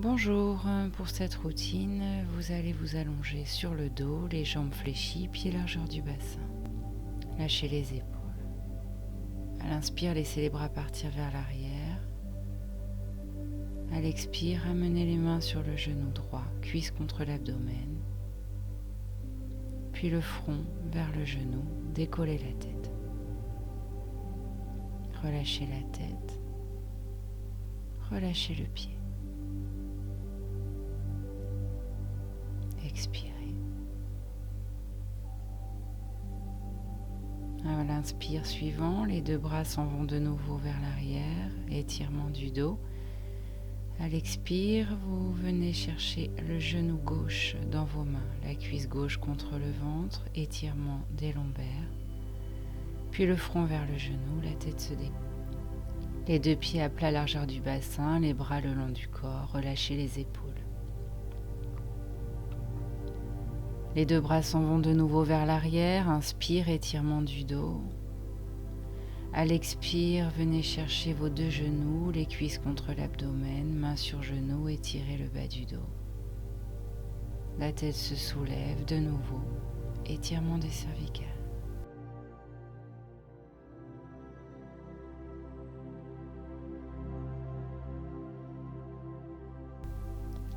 Bonjour, pour cette routine, vous allez vous allonger sur le dos, les jambes fléchies, pieds largeur du bassin. Lâchez les épaules. À l'inspire, laissez les bras partir vers l'arrière. À l'expire, amenez les mains sur le genou droit, cuisse contre l'abdomen. Puis le front vers le genou, décollez la tête. Relâchez la tête. Relâchez le pied. Expirez. À l'inspire suivant, les deux bras s'en vont de nouveau vers l'arrière, étirement du dos. À l'expire, vous venez chercher le genou gauche dans vos mains, la cuisse gauche contre le ventre, étirement des lombaires. Puis le front vers le genou, la tête se décolle. Les deux pieds à plat largeur du bassin, les bras le long du corps, relâchez les épaules. Les deux bras s'en vont de nouveau vers l'arrière, inspire, étirement du dos. À l'expire, venez chercher vos deux genoux, les cuisses contre l'abdomen, main sur genou, étirez le bas du dos. La tête se soulève de nouveau, étirement des cervicales.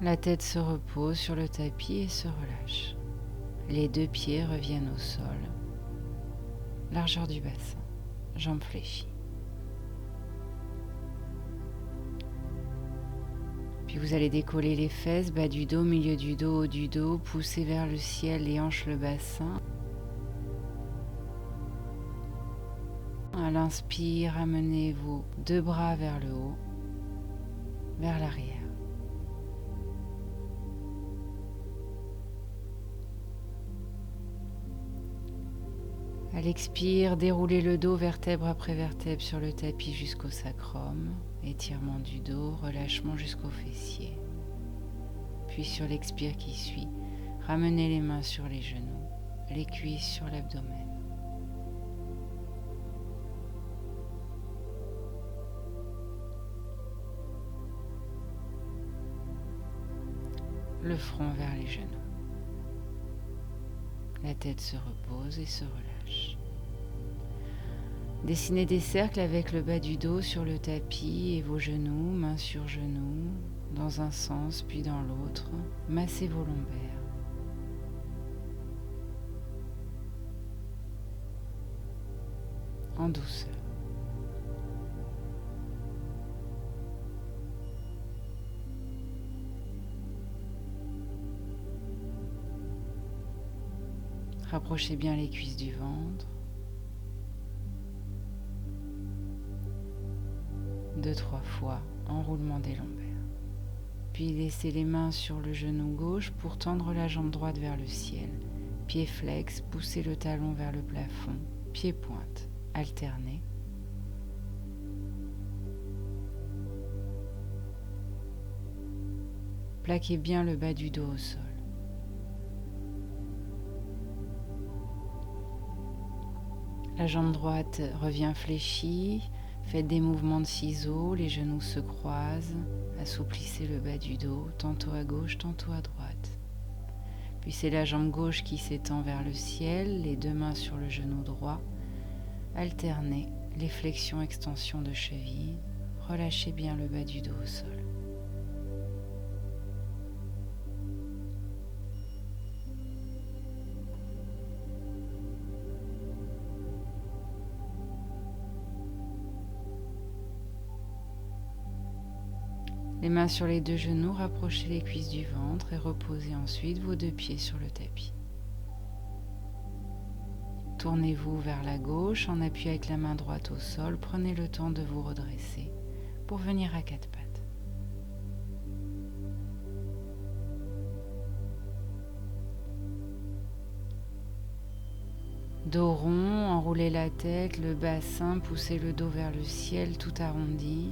La tête se repose sur le tapis et se relâche. Les deux pieds reviennent au sol. Largeur du bassin, jambes fléchies. Puis vous allez décoller les fesses, bas du dos, milieu du dos, haut du dos, pousser vers le ciel les hanches, le bassin. À l'inspire, amenez vos deux bras vers le haut, vers l'arrière. À l'expire, déroulez le dos vertèbre après vertèbre sur le tapis jusqu'au sacrum, étirement du dos, relâchement jusqu'au fessier. Puis sur l'expire qui suit, ramenez les mains sur les genoux, les cuisses sur l'abdomen. Le front vers les genoux. La tête se repose et se relâche. Dessinez des cercles avec le bas du dos sur le tapis et vos genoux, main sur genou, dans un sens puis dans l'autre. Massez vos lombaires. En douceur. Rapprochez bien les cuisses du ventre. 2-3 fois, enroulement des lombaires. Puis laissez les mains sur le genou gauche pour tendre la jambe droite vers le ciel. Pied flex, poussez le talon vers le plafond. Pied pointe, alternez. Plaquez bien le bas du dos au sol. La jambe droite revient fléchie. Faites des mouvements de ciseaux, les genoux se croisent. Assouplissez le bas du dos, tantôt à gauche, tantôt à droite. Puis c'est la jambe gauche qui s'étend vers le ciel, les deux mains sur le genou droit. Alternez les flexions-extensions de cheville. Relâchez bien le bas du dos au sol. Les mains sur les deux genoux, rapprochez les cuisses du ventre et reposez ensuite vos deux pieds sur le tapis. Tournez-vous vers la gauche en appui avec la main droite au sol. Prenez le temps de vous redresser pour venir à quatre pattes. Dos rond, enroulez la tête, le bassin, poussez le dos vers le ciel tout arrondi.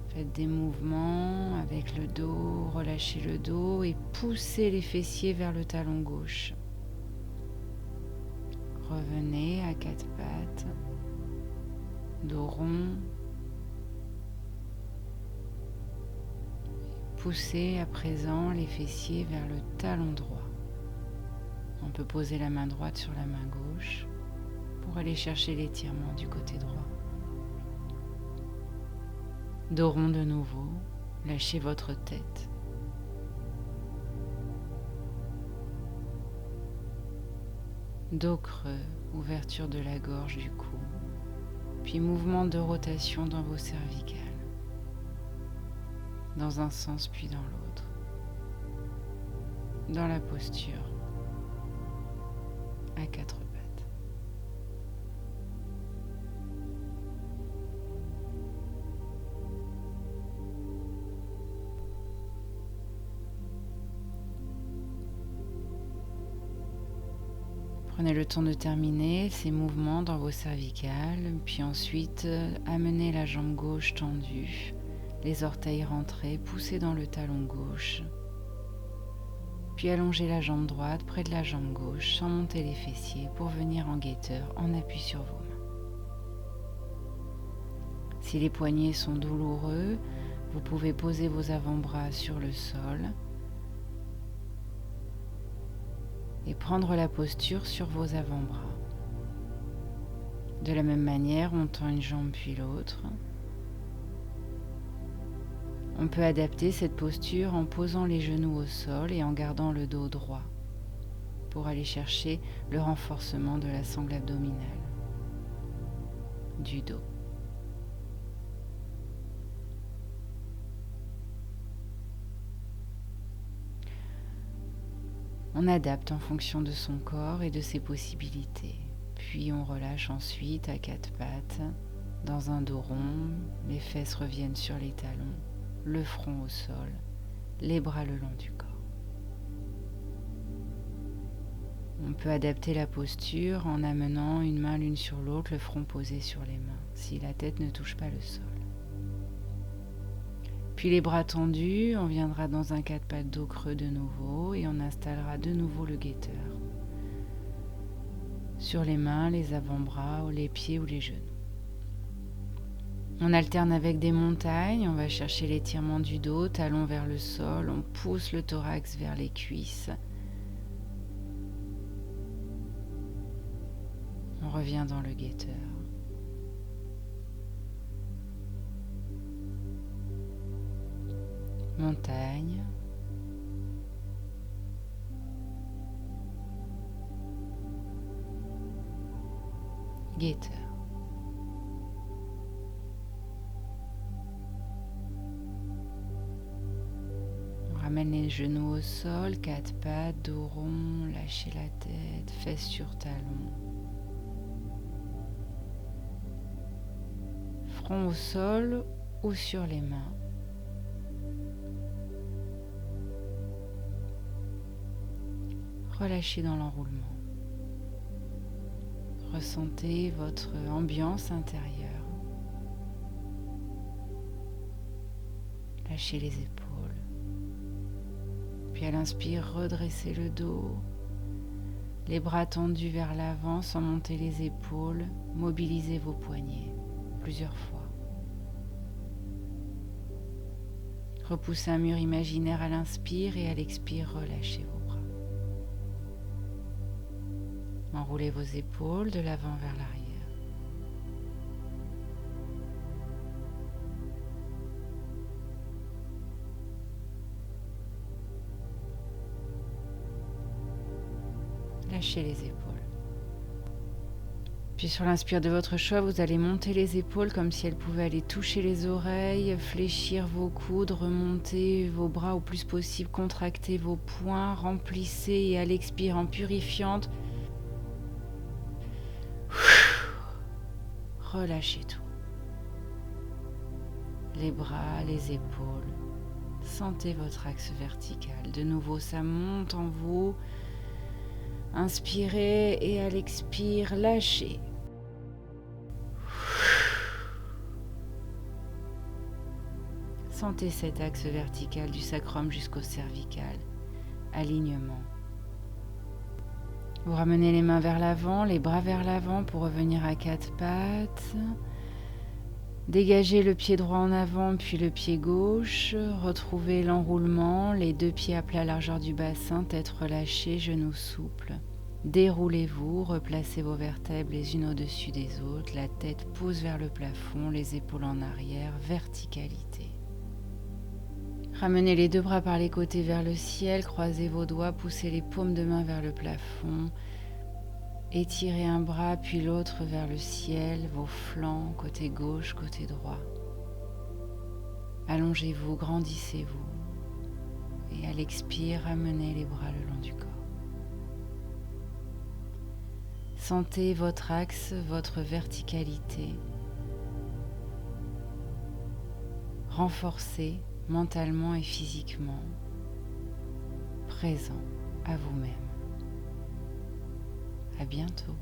Faites des mouvements avec le dos, relâchez le dos et poussez les fessiers vers le talon gauche. Revenez à quatre pattes, dos rond. Poussez à présent les fessiers vers le talon droit. On peut poser la main droite sur la main gauche pour aller chercher l'étirement du côté droit. Dos rond de nouveau, lâchez votre tête. Dos creux, ouverture de la gorge du cou, puis mouvement de rotation dans vos cervicales, dans un sens puis dans l'autre, dans la posture, à quatre pattes. Prenez le temps de terminer ces mouvements dans vos cervicales, puis ensuite amenez la jambe gauche tendue, les orteils rentrés, poussez dans le talon gauche, puis allongez la jambe droite près de la jambe gauche sans monter les fessiers pour venir en guetteur en appui sur vos mains. Si les poignets sont douloureux, vous pouvez poser vos avant-bras sur le sol et prendre la posture sur vos avant-bras. De la même manière, on tend une jambe puis l'autre. On peut adapter cette posture en posant les genoux au sol et en gardant le dos droit pour aller chercher le renforcement de la sangle abdominale, du dos. On adapte en fonction de son corps et de ses possibilités. Puis on relâche ensuite à quatre pattes, dans un dos rond, les fesses reviennent sur les talons, le front au sol, les bras le long du corps. On peut adapter la posture en amenant une main l'une sur l'autre, le front posé sur les mains, si la tête ne touche pas le sol. Puis les bras tendus, on viendra dans un quatre pattes dos creux de nouveau et on installera de nouveau le guetteur sur les mains, les avant-bras, ou les pieds ou les genoux. On alterne avec des montagnes, on va chercher l'étirement du dos, talon vers le sol, on pousse le thorax vers les cuisses. On revient dans le guetteur. Montagne. Guetteur. On ramène les genoux au sol, quatre pattes, dos rond, lâchez la tête, fesses sur talons. Front au sol ou sur les mains. Relâchez dans l'enroulement. Ressentez votre ambiance intérieure. Lâchez les épaules. Puis à l'inspire, redressez le dos. Les bras tendus vers l'avant sans monter les épaules. Mobilisez vos poignets plusieurs fois. Repoussez un mur imaginaire à l'inspire et à l'expire, relâchez vos bras. Enroulez vos épaules de l'avant vers l'arrière. Lâchez les épaules. Puis sur l'inspire de votre choix, vous allez monter les épaules comme si elles pouvaient aller toucher les oreilles, fléchir vos coudes, remonter vos bras au plus possible, contracter vos poings, remplissez et à l'expire en purifiante, relâchez tout. Les bras, les épaules. Sentez votre axe vertical. De nouveau, ça monte en vous. Inspirez et à l'expire, lâchez. Sentez cet axe vertical du sacrum jusqu'au cervical. Alignement. Vous ramenez les mains vers l'avant, les bras vers l'avant pour revenir à quatre pattes. Dégagez le pied droit en avant puis le pied gauche. Retrouvez l'enroulement, les deux pieds à plat largeur du bassin, tête relâchée, genoux souples. Déroulez-vous, replacez vos vertèbres les unes au-dessus des autres, la tête pousse vers le plafond, les épaules en arrière, verticalité. Ramenez les deux bras par les côtés vers le ciel, croisez vos doigts, poussez les paumes de main vers le plafond. Étirez un bras puis l'autre vers le ciel, vos flancs, côté gauche, côté droit. Allongez-vous, grandissez-vous. Et à l'expire, ramenez les bras le long du corps. Sentez votre axe, votre verticalité. Renforcez mentalement et physiquement, présent à vous-même. À bientôt.